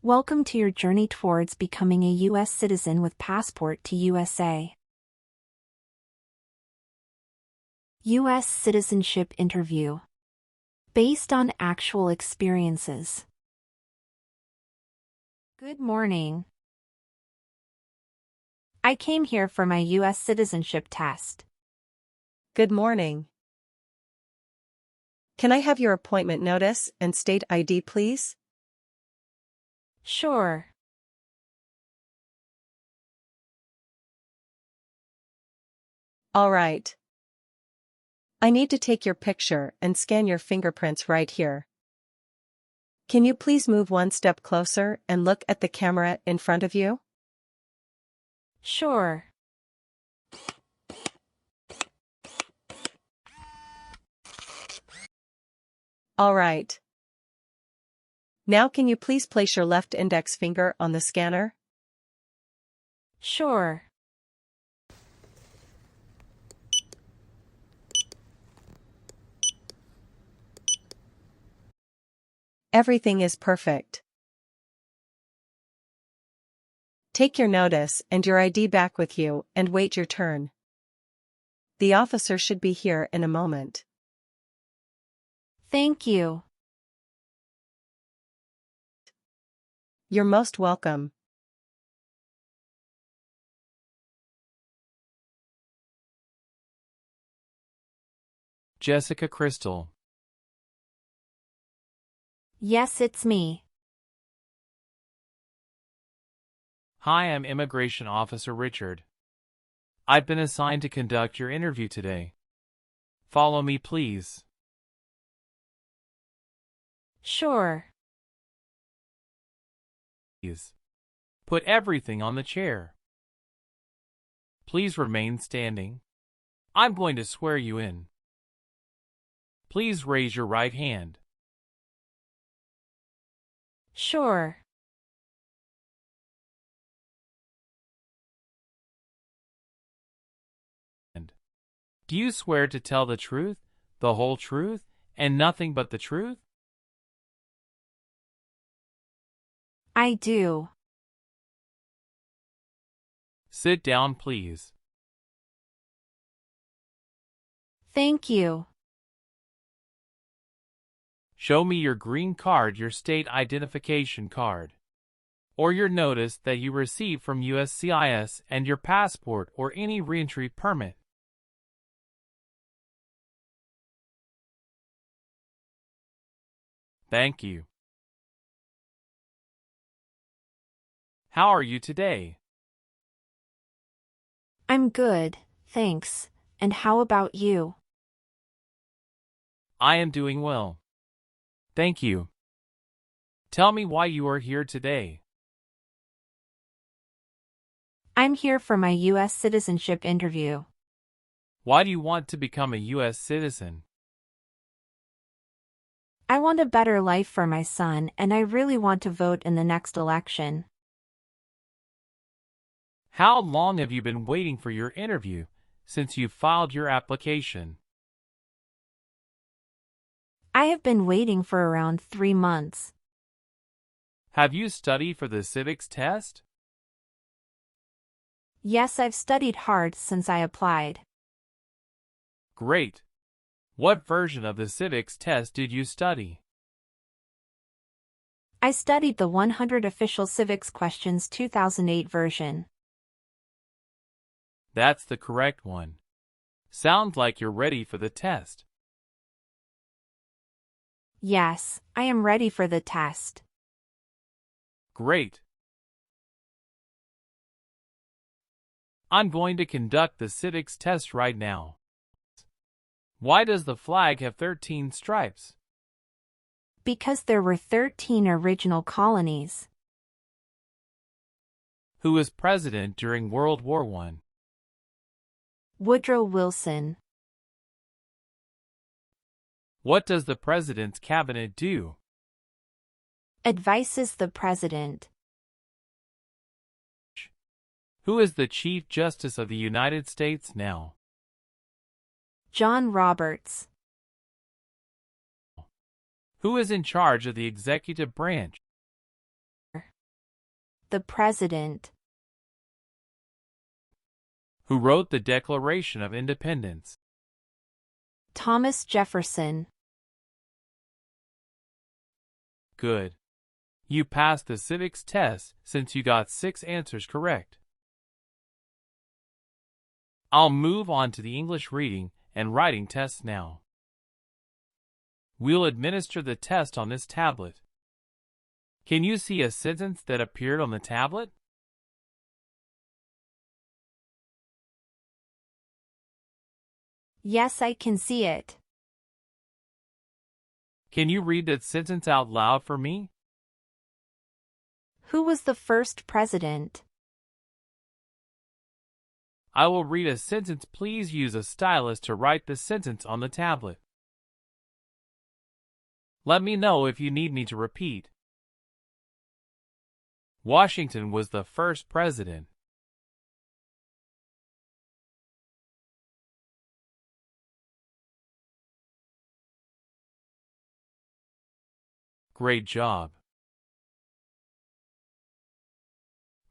Welcome to your journey towards becoming a U.S. citizen with passport to USA. US Citizenship Interview. Based on actual experiences. Good morning. I came here for my U.S. citizenship test. Good morning. Can I have your appointment notice and state ID, please? Sure. All right. I need to take your picture and scan your fingerprints right here. Can you please move one step closer and look at the camera in front of you? Sure. All right. Now can you please place your left index finger on the scanner? Sure. Everything is perfect. Take your notice and your ID back with you and wait your turn. The officer should be here in a moment. Thank you. You're most welcome. Jessica Crystal. Yes, it's me. Hi, I'm Immigration Officer Richard. I've been assigned to conduct your interview today. Follow me, please. Sure. Please. Put everything on the chair. Please remain standing. I'm going to swear you in. Please raise your right hand. Sure. Do you swear to tell the truth, the whole truth, and nothing but the truth? I do. Sit down, please. Thank you. Show me your green card, your state identification card, or your notice that you received from USCIS and your passport or any reentry permit. Thank you. How are you today? I'm good, thanks. And how about you? I am doing well. Thank you. Tell me why you are here today. I'm here for my U.S. citizenship interview. Why do you want to become a U.S. citizen? I want a better life for my son, and I really want to vote in the next election. How long have you been waiting for your interview since you filed your application? I have been waiting for around 3 months. Have you studied for the civics test? Yes, I've studied hard since I applied. Great. What version of the civics test did you study? I studied the 100 Official Civics Questions 2008 version. That's the correct one. Sounds like you're ready for the test. Yes, I am ready for the test. Great. I'm going to conduct the civics test right now. Why does the flag have 13 stripes? Because there were 13 original colonies. Who was president during World War I? Woodrow Wilson. What does the president's cabinet do? Advises the president. Who is the Chief Justice of the United States now? John Roberts. Who is in charge of the executive branch? The President. Who wrote the Declaration of Independence? Thomas Jefferson. Good. You passed the civics test since you got 6 answers correct. I'll move on to the English reading and writing tests now. We'll administer the test on this tablet. Can you see a sentence that appeared on the tablet? Yes, I can see it. Can you read that sentence out loud for me? Who was the first president? I will read a sentence. Please use a stylus to write the sentence on the tablet. Let me know if you need me to repeat. Washington was the first president. Great job.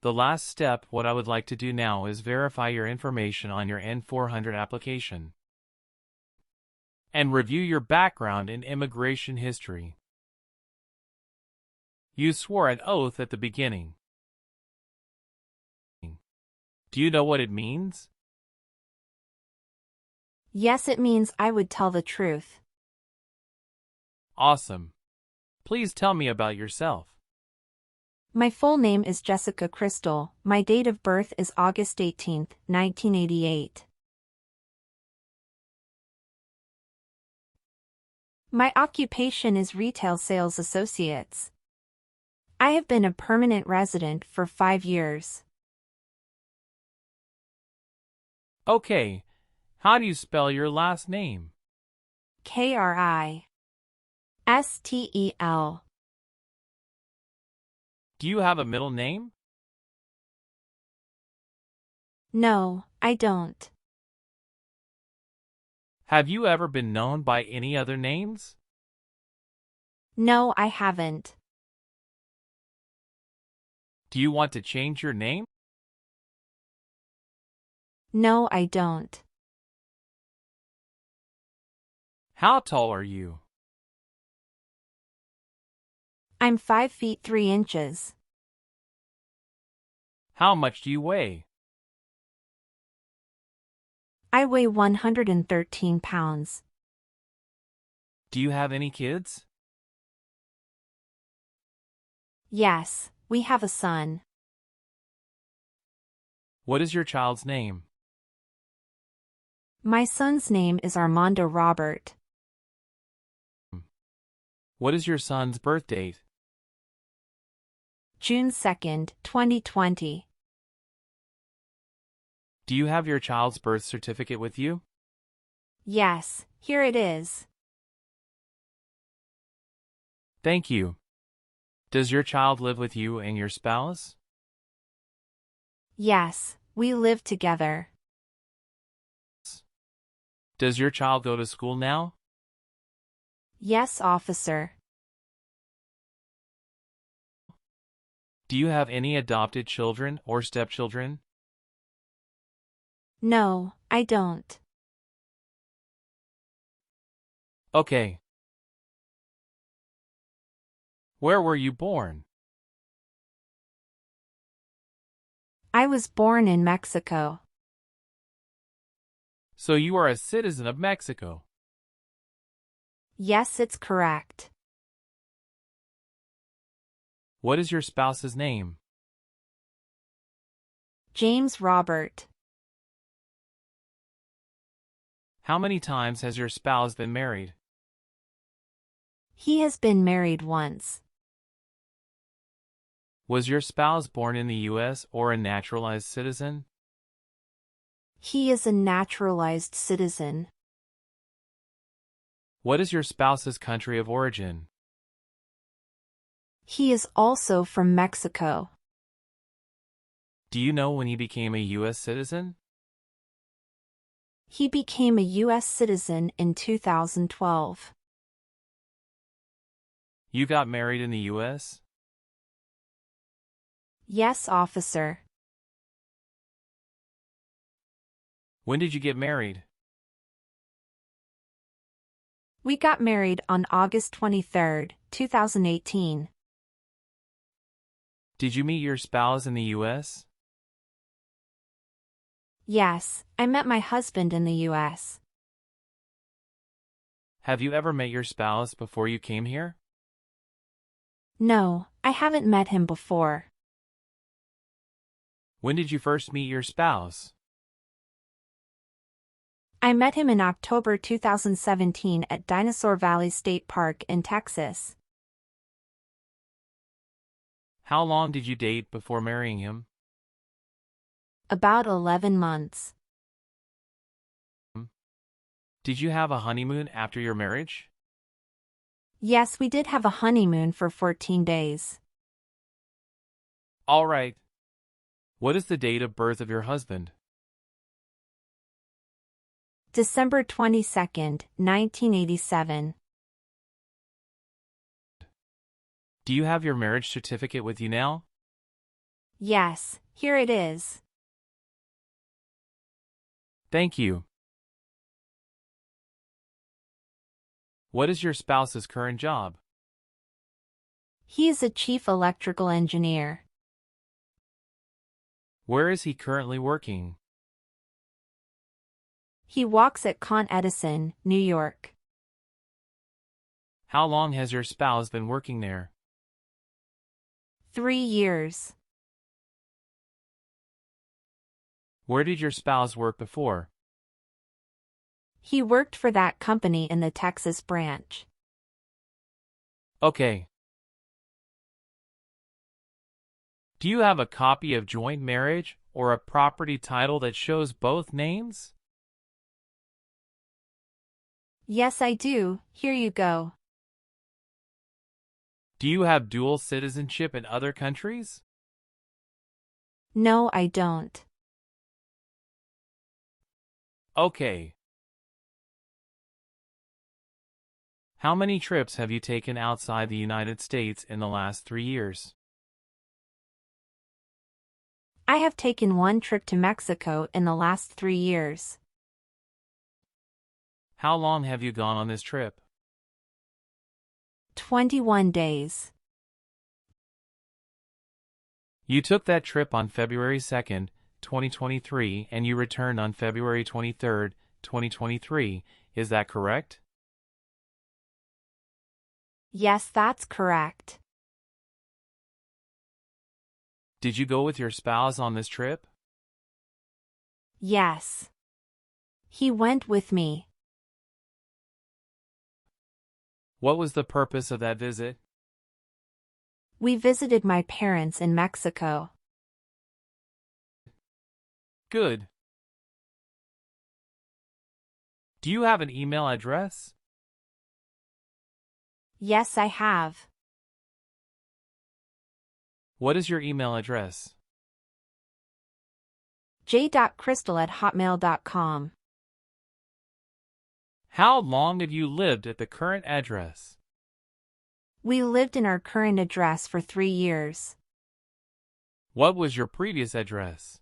The last step, what I would like to do now is verify your information on your N400 application and review your background and immigration history. You swore an oath at the beginning. Do you know what it means? Yes, it means I would tell the truth. Awesome. Please tell me about yourself. My full name is Jessica Crystal. My date of birth is August 18, 1988. My occupation is retail sales associates. I have been a permanent resident for 5 years. Okay, how do you spell your last name? Kristel. Do you have a middle name? No, I don't. Have you ever been known by any other names? No, I haven't. Do you want to change your name? No, I don't. How tall are you? I'm 5 feet 3 inches. How much do you weigh? I weigh 113 pounds. Do you have any kids? Yes, we have a son. What is your child's name? My son's name is Armando Robert. What is your son's birth date? June 2nd, 2020. Do you have your child's birth certificate with you? Yes, here it is. Thank you. Does your child live with you and your spouse? Yes, we live together. Does your child go to school now? Yes, officer. Do you have any adopted children or stepchildren? No, I don't. Okay. Where were you born? I was born in Mexico. So you are a citizen of Mexico. Yes, it's correct. What is your spouse's name? James Robert. How many times has your spouse been married? He has been married once. Was your spouse born in the U.S. or a naturalized citizen? He is a naturalized citizen. What is your spouse's country of origin? He is also from Mexico. Do you know when he became a U.S. citizen? He became a U.S. citizen in 2012. You got married in the U.S.? Yes, officer. When did you get married? We got married on August 23, 2018. Did you meet your spouse in the U.S.? Yes, I met my husband in the US. Have you ever met your spouse before you came here? No, I haven't met him before. When did you first meet your spouse? I met him in October 2017 at Dinosaur Valley State Park in Texas. How long did you date before marrying him? About 11 months. Did you have a honeymoon after your marriage? Yes, we did have a honeymoon for 14 days. All right. What is the date of birth of your husband? December 22, 1987. Do you have your marriage certificate with you now? Yes, here it is. Thank you. What is your spouse's current job? He is a chief electrical engineer. Where is he currently working? He walks at Con Edison, New York. How long has your spouse been working there? 3 years. Where did your spouse work before? He worked for that company in the Texas branch. Okay. Do you have a copy of joint marriage or a property title that shows both names? Yes, I do. Here you go. Do you have dual citizenship in other countries? No, I don't. Okay. How many trips have you taken outside the United States in the last 3 years? I have taken 1 trip to Mexico in the last 3 years. How long have you gone on this trip? 21 days. You took that trip on February 2nd, 2023, and you returned on February 23rd, 2023. Is that correct? Yes, that's correct. Did you go with your spouse on this trip? Yes. He went with me. What was the purpose of that visit? We visited my parents in Mexico. Good. Do you have an email address? Yes, I have. What is your email address? j.crystal@hotmail.com. How long have you lived at the current address? We lived in our current address for 3 years. What was your previous address?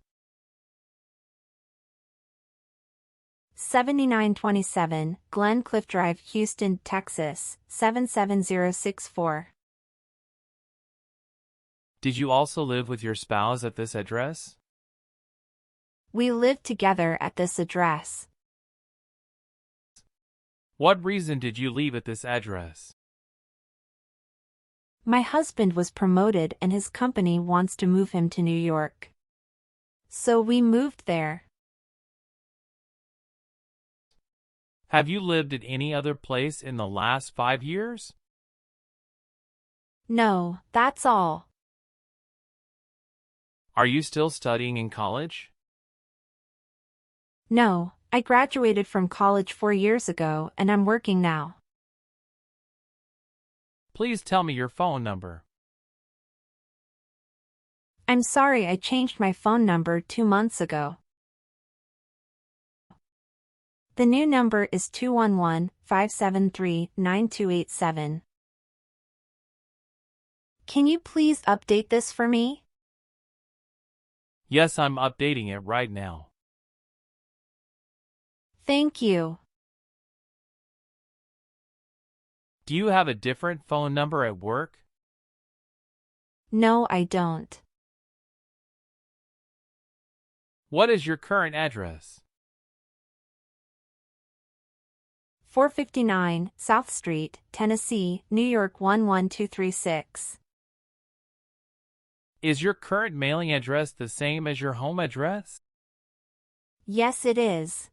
7927 Glen Cliff Drive, Houston, Texas, 77064. Did you also live with your spouse at this address? We lived together at this address. What reason did you leave at this address? My husband was promoted and his company wants to move him to New York. So we moved there. Have you lived at any other place in the last 5 years? No, that's all. Are you still studying in college? No, I graduated from college 4 years ago and I'm working now. Please tell me your phone number. I'm sorry, I changed my phone number 2 months ago. The new number is 211-573-9287. Can you please update this for me? Yes, I'm updating it right now. Thank you. Do you have a different phone number at work? No, I don't. What is your current address? 459 South Street, Tennessee, New York 11236. Is your current mailing address the same as your home address? Yes, it is.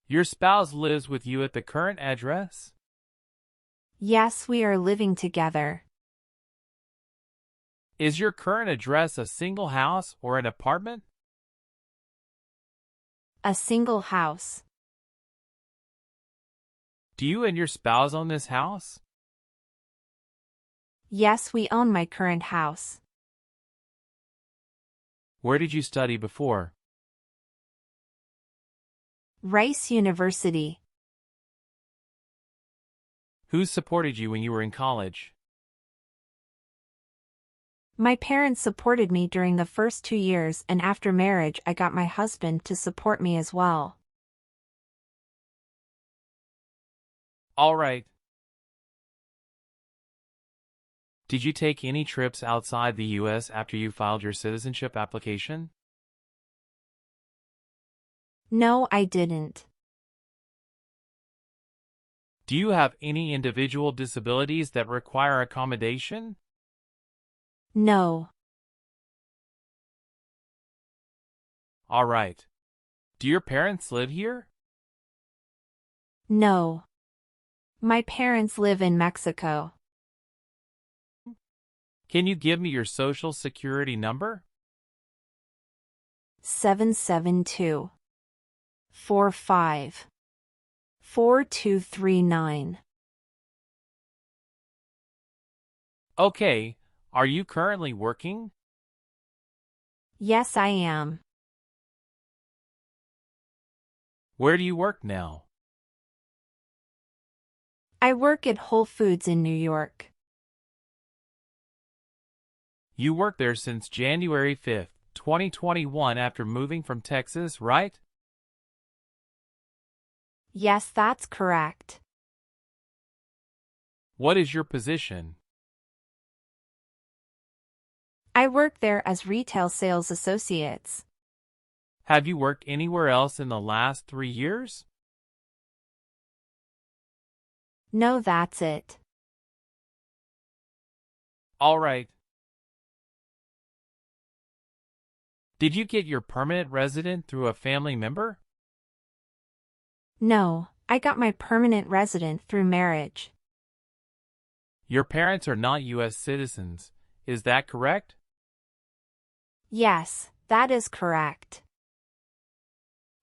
Your spouse lives with you at the current address? Yes, we are living together. Is your current address a single house or an apartment? A single house. Do you and your spouse own this house? Yes, we own my current house. Where did you study before? Rice University. Who supported you when you were in college? My parents supported me during the first 2 years, and after marriage I got my husband to support me as well. All right. Did you take any trips outside the U.S. after you filed your citizenship application? No, I didn't. Do you have any individual disabilities that require accommodation? No. All right. Do your parents live here? No. My parents live in Mexico. Can you give me your social security number? 772 45 4239. Okay. Are you currently working? Yes, I am. Where do you work now? I work at Whole Foods in New York. You worked there since January 5th, 2021 after moving from Texas, right? Yes, that's correct. What is your position? I work there as retail sales associates. Have you worked anywhere else in the last 3 years? No, that's it. All right. Did you get your permanent resident through a family member? No, I got my permanent resident through marriage. Your parents are not U.S. citizens, is that correct? Yes, that is correct.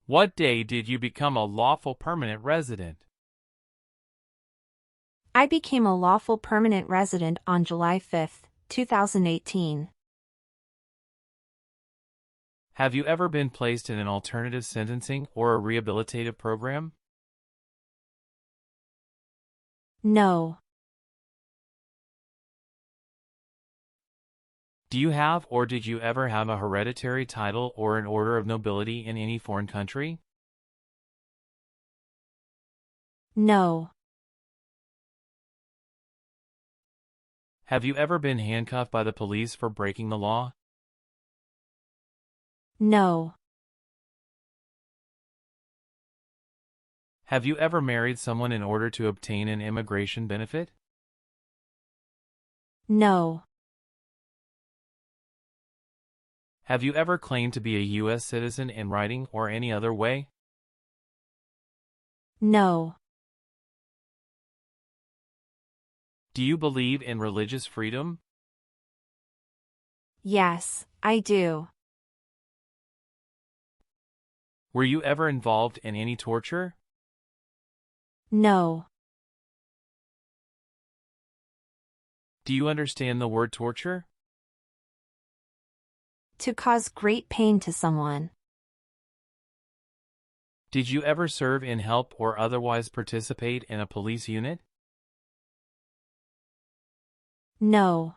What day did you become a lawful permanent resident? I became a lawful permanent resident on July 5, 2018. Have you ever been placed in an alternative sentencing or a rehabilitative program? No. Do you have or did you ever have a hereditary title or an order of nobility in any foreign country? No. Have you ever been handcuffed by the police for breaking the law? No. Have you ever married someone in order to obtain an immigration benefit? No. Have you ever claimed to be a U.S. citizen in writing or any other way? No. Do you believe in religious freedom? Yes, I do. Were you ever involved in any torture? No. Do you understand the word torture? To cause great pain to someone. Did you ever serve in help or otherwise participate in a police unit? No.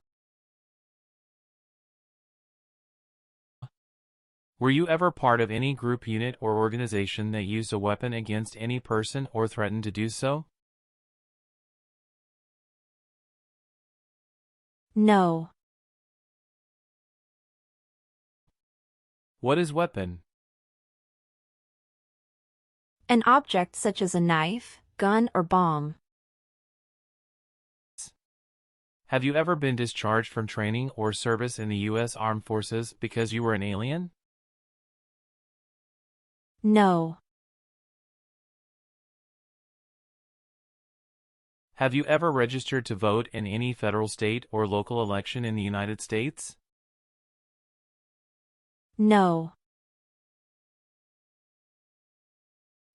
Were you ever part of any group, unit, or organization that used a weapon against any person or threatened to do so? No. What is weapon? An object such as a knife, gun, or bomb. Have you ever been discharged from training or service in the U.S. Armed Forces because you were an alien? No. Have you ever registered to vote in any federal, state, or local election in the United States? No.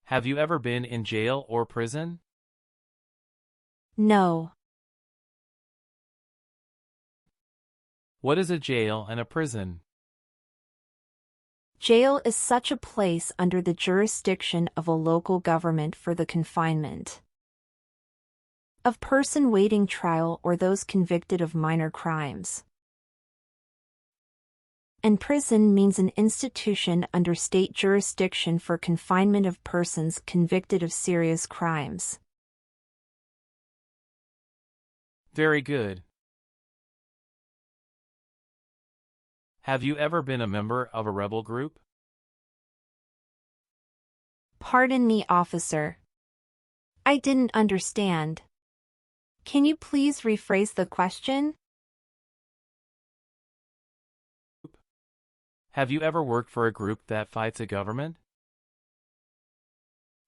Have you ever been in jail or prison? No. What is a jail and a prison? Jail is such a place under the jurisdiction of a local government for the confinement of person waiting trial or those convicted of minor crimes. And prison means an institution under state jurisdiction for confinement of persons convicted of serious crimes. Very good. Have you ever been a member of a rebel group? Pardon me, officer. I didn't understand. Can you please rephrase the question? Have you ever worked for a group that fights a government?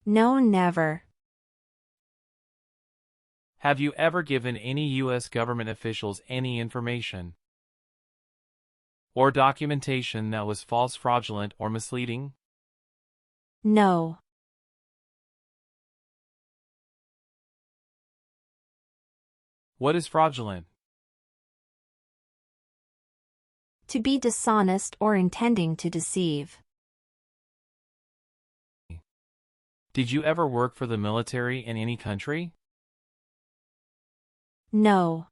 No, never. Have you ever given any U.S. government officials any information or documentation that was false, fraudulent, or misleading? No. What is fraudulent? To be dishonest or intending to deceive. Did you ever work for the military in any country? No.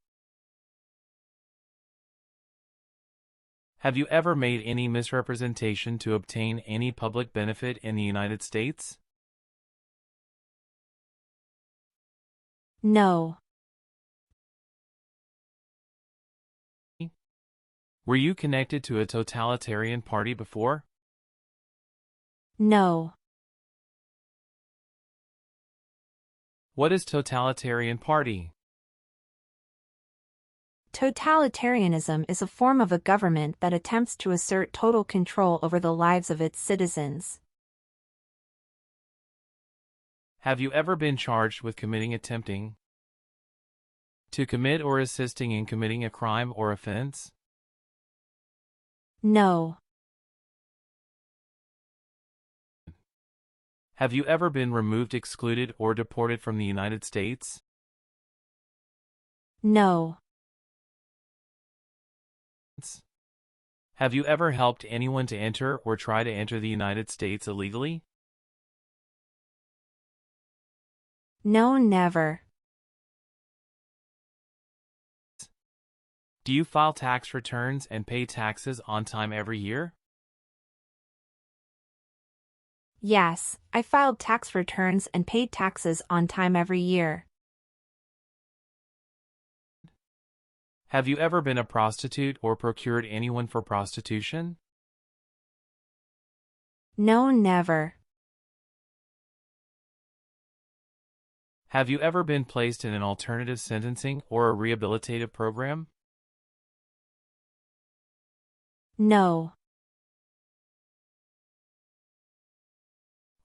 Have you ever made any misrepresentation to obtain any public benefit in the United States? No. Were you connected to a totalitarian party before? No. What is totalitarian party? Totalitarianism is a form of a government that attempts to assert total control over the lives of its citizens. Have you ever been charged with attempting to commit or assisting in committing a crime or offense? No. Have you ever been removed, excluded, or deported from the United States? No. Have you ever helped anyone to enter or try to enter the United States illegally? No, never. Do you file tax returns and pay taxes on time every year? Yes, I filed tax returns and paid taxes on time every year. Have you ever been a prostitute or procured anyone for prostitution? No, never. Have you ever been placed in an alternative sentencing or a rehabilitative program? No.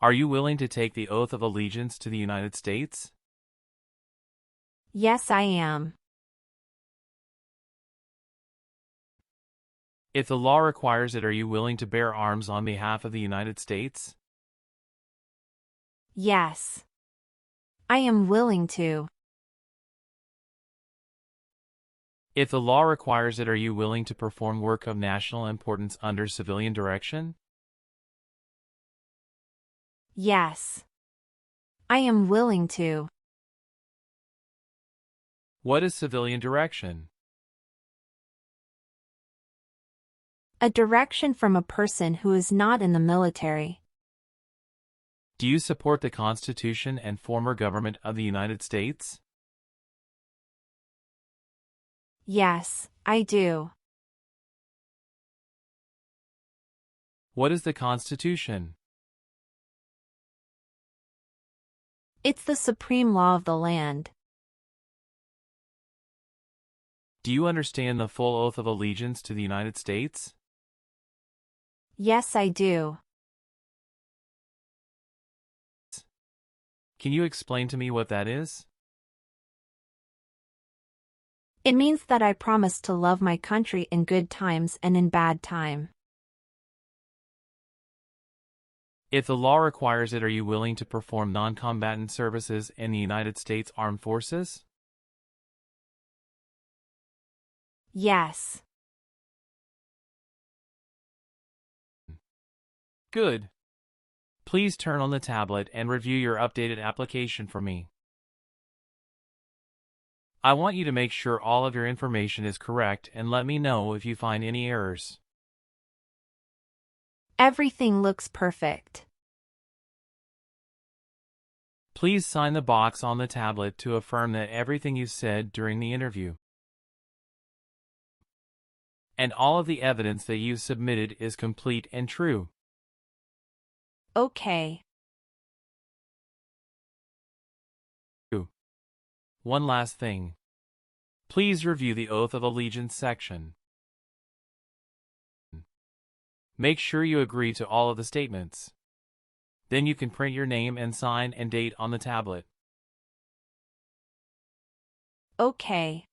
Are you willing to take the oath of allegiance to the United States? Yes, I am. If the law requires it, are you willing to bear arms on behalf of the United States? Yes. I am willing to. If the law requires it, are you willing to perform work of national importance under civilian direction? Yes. I am willing to. What is civilian direction? A direction from a person who is not in the military. Do you support the Constitution and former government of the United States? Yes, I do. What is the Constitution? It's the supreme law of the land. Do you understand the full oath of allegiance to the United States? Yes, I do. Can you explain to me what that is? It means that I promise to love my country in good times and in bad time. If the law requires it, are you willing to perform non-combatant services in the United States Armed Forces? Yes. Good. Please turn on the tablet and review your updated application for me. I want you to make sure all of your information is correct and let me know if you find any errors. Everything looks perfect. Please sign the box on the tablet to affirm that everything you said during the interview and all of the evidence that you submitted is complete and true. Okay. One last thing. Please review the Oath of Allegiance section. Make sure you agree to all of the statements. Then you can print your name and sign and date on the tablet. Okay.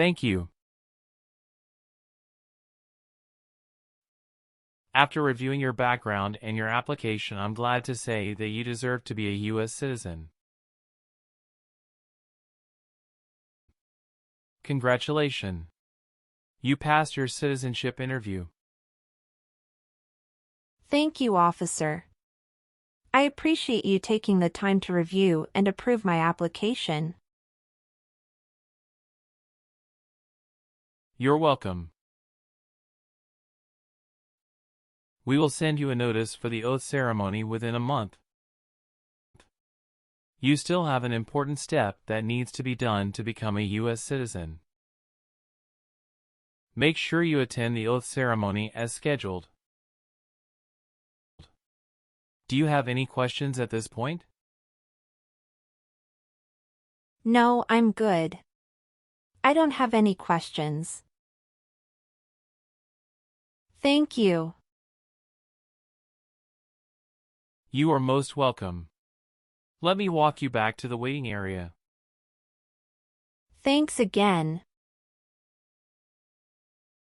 Thank you. After reviewing your background and your application, I'm glad to say that you deserve to be a US citizen. Congratulations. You passed your citizenship interview. Thank you, officer. I appreciate you taking the time to review and approve my application. You're welcome. We will send you a notice for the oath ceremony within a month. You still have an important step that needs to be done to become a U.S. citizen. Make sure you attend the oath ceremony as scheduled. Do you have any questions at this point? No, I'm good. I don't have any questions. Thank you. You are most welcome. Let me walk you back to the waiting area. Thanks again.